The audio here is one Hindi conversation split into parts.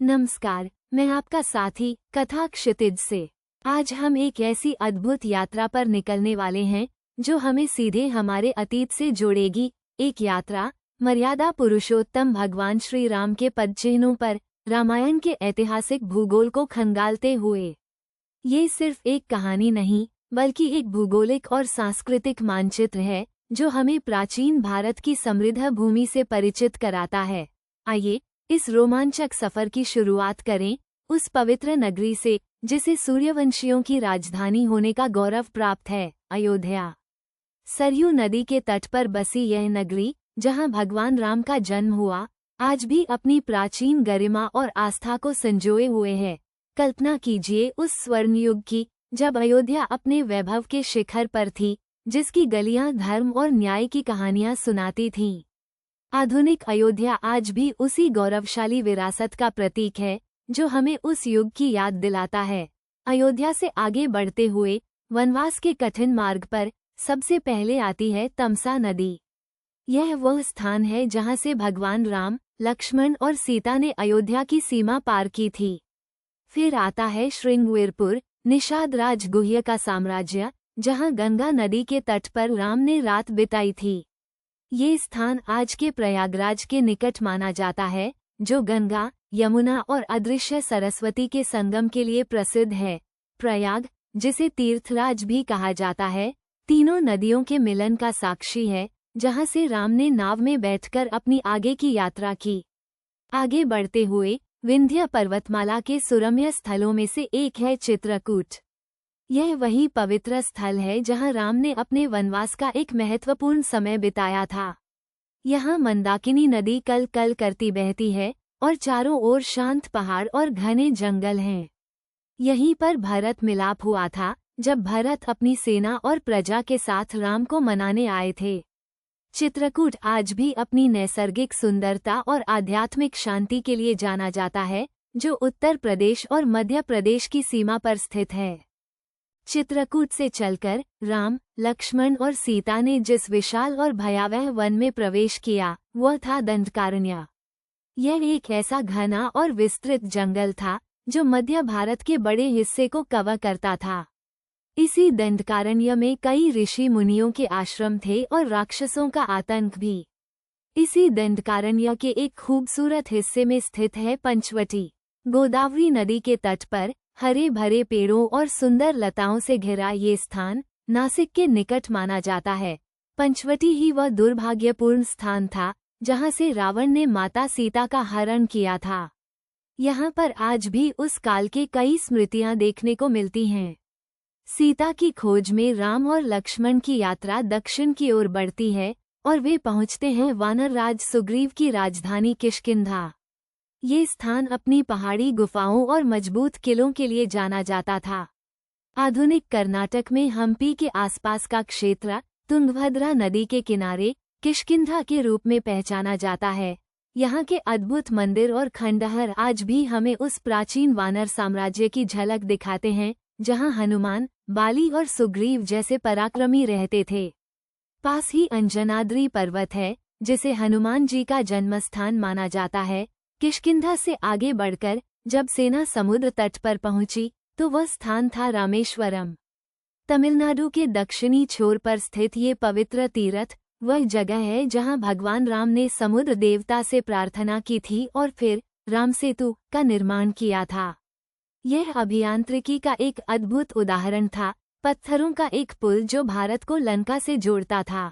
नमस्कार, मैं आपका साथी कथा क्षितिज से। आज हम एक ऐसी अद्भुत यात्रा पर निकलने वाले हैं जो हमें सीधे हमारे अतीत से जोड़ेगी। एक यात्रा मर्यादा पुरुषोत्तम भगवान श्री राम के पदचिह्नों पर रामायण के ऐतिहासिक भूगोल को खंगालते हुए। ये सिर्फ एक कहानी नहीं बल्कि एक भूगोलिक और सांस्कृतिक मानचित्र है जो हमें प्राचीन भारत की समृद्ध भूमि से परिचित कराता है। आइए इस रोमांचक सफर की शुरुआत करें उस पवित्र नगरी से जिसे सूर्यवंशियों की राजधानी होने का गौरव प्राप्त है, अयोध्या। सरयू नदी के तट पर बसी यह नगरी, जहां भगवान राम का जन्म हुआ, आज भी अपनी प्राचीन गरिमा और आस्था को संजोए हुए है। कल्पना कीजिए उस स्वर्ण युग की, जब अयोध्या अपने वैभव के शिखर पर थी, जिसकी गलियां धर्म और न्याय की कहानियां सुनाती थीं। आधुनिक अयोध्या आज भी उसी गौरवशाली विरासत का प्रतीक है जो हमें उस युग की याद दिलाता है। अयोध्या से आगे बढ़ते हुए वनवास के कठिन मार्ग पर सबसे पहले आती है तमसा नदी। यह वह स्थान है जहां से भगवान राम, लक्ष्मण और सीता ने अयोध्या की सीमा पार की थी। फिर आता है श्रृंगवीरपुर, निषाद राज गुह्य का साम्राज्य, जहां गंगा नदी के तट पर राम ने रात बिताई थी। ये स्थान आज के प्रयागराज के निकट माना जाता है, जो गंगा, यमुना और अदृश्य सरस्वती के संगम के लिए प्रसिद्ध है। प्रयाग, जिसे तीर्थराज भी कहा जाता है, तीनों नदियों के मिलन का साक्षी है, जहां से राम ने नाव में बैठकर अपनी आगे की यात्रा की। आगे बढ़ते हुए विंध्य पर्वतमाला के सुरम्य स्थलों में से एक है चित्रकूट। यह वही पवित्र स्थल है जहां राम ने अपने वनवास का एक महत्वपूर्ण समय बिताया था। यहाँ मंदाकिनी नदी कल कल करती बहती है और चारों ओर शांत पहाड़ और घने जंगल हैं। यहीं पर भरत मिलाप हुआ था, जब भरत अपनी सेना और प्रजा के साथ राम को मनाने आए थे। चित्रकूट आज भी अपनी नैसर्गिक सुंदरता और आध्यात्मिक शांति के लिए जाना जाता है, जो उत्तर प्रदेश और मध्य प्रदेश की सीमा पर स्थित है। चित्रकूट से चलकर राम, लक्ष्मण और सीता ने जिस विशाल और भयावह वन में प्रवेश किया, वह था दंडकारण्य। यह एक ऐसा घना और विस्तृत जंगल था जो मध्य भारत के बड़े हिस्से को कवर करता था। इसी दंडकारण्य में कई ऋषि मुनियों के आश्रम थे और राक्षसों का आतंक भी। इसी दंडकारण्य के एक खूबसूरत हिस्से में स्थित है पंचवटी। गोदावरी नदी के तट पर हरे भरे पेड़ों और सुंदर लताओं से घिरा ये स्थान नासिक के निकट माना जाता है। पंचवटी ही वह दुर्भाग्यपूर्ण स्थान था जहां से रावण ने माता सीता का हरण किया था। यहाँ पर आज भी उस काल के कई स्मृतियां देखने को मिलती हैं। सीता की खोज में राम और लक्ष्मण की यात्रा दक्षिण की ओर बढ़ती है और वे पहुंचते हैं वानर राज सुग्रीव की राजधानी किष्किंधा। ये स्थान अपनी पहाड़ी गुफाओं और मजबूत किलों के लिए जाना जाता था। आधुनिक कर्नाटक में हम्पी के आसपास का क्षेत्र तुंगभद्रा नदी के किनारे किष्किंधा के रूप में पहचाना जाता है। यहाँ के अद्भुत मंदिर और खंडहर आज भी हमें उस प्राचीन वानर साम्राज्य की झलक दिखाते हैं, जहाँ हनुमान, बाली और सुग्रीव जैसे पराक्रमी रहते थे। पास ही अंजनाद्री पर्वत है, जिसे हनुमान जी का जन्मस्थान माना जाता है। किष्किंधा से आगे बढ़कर जब सेना समुद्र तट पर पहुंची तो वह स्थान था रामेश्वरम। तमिलनाडु के दक्षिणी छोर पर स्थित ये पवित्र तीर्थ वह जगह है जहां भगवान राम ने समुद्र देवता से प्रार्थना की थी और फिर राम सेतु का निर्माण किया था। यह अभियांत्रिकी का एक अद्भुत उदाहरण था, पत्थरों का एक पुल जो भारत को लंका से जोड़ता था।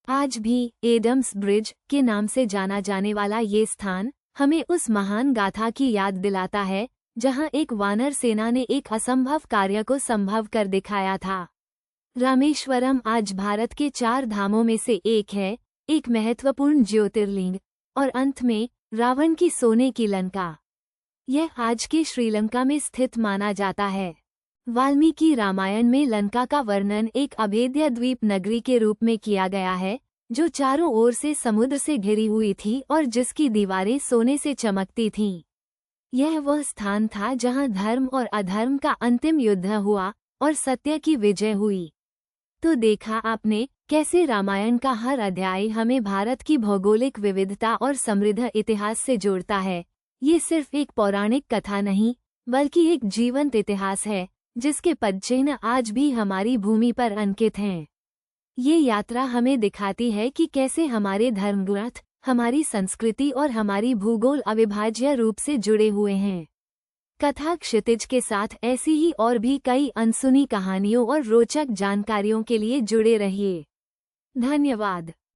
आज भी एडम्स ब्रिज के नाम से जाना जाने वाला ये स्थान हमें उस महान गाथा की याद दिलाता है, जहां एक वानर सेना ने एक असंभव कार्य को संभव कर दिखाया था। रामेश्वरम आज भारत के 4 धामों में से एक है, एक महत्वपूर्ण ज्योतिर्लिंग, और अंत में रावण की सोने की लंका। यह आज के श्रीलंका में स्थित माना जाता है। वाल्मीकि रामायण में लंका का वर्णन एक अभेद्य द्वीप नगरी के रूप में किया गया है, जो चारों ओर से समुद्र से घिरी हुई थी और जिसकी दीवारें सोने से चमकती थीं। यह वह स्थान था जहां धर्म और अधर्म का अंतिम युद्ध हुआ और सत्य की विजय हुई। तो देखा आपने कैसे रामायण का हर अध्याय हमें भारत की भौगोलिक विविधता और समृद्ध इतिहास से जोड़ता है। ये सिर्फ एक पौराणिक कथा नहीं, बल्कि एक जीवंत इतिहास है, जिसके पदचिह्न आज भी हमारी भूमि पर अंकित हैं। ये यात्रा हमें दिखाती है कि कैसे हमारे धर्मग्रंथ, हमारी संस्कृति और हमारी भूगोल अविभाज्य रूप से जुड़े हुए हैं। कथा क्षितिज के साथ ऐसी ही और भी कई अनसुनी कहानियों और रोचक जानकारियों के लिए जुड़े रहिए। धन्यवाद।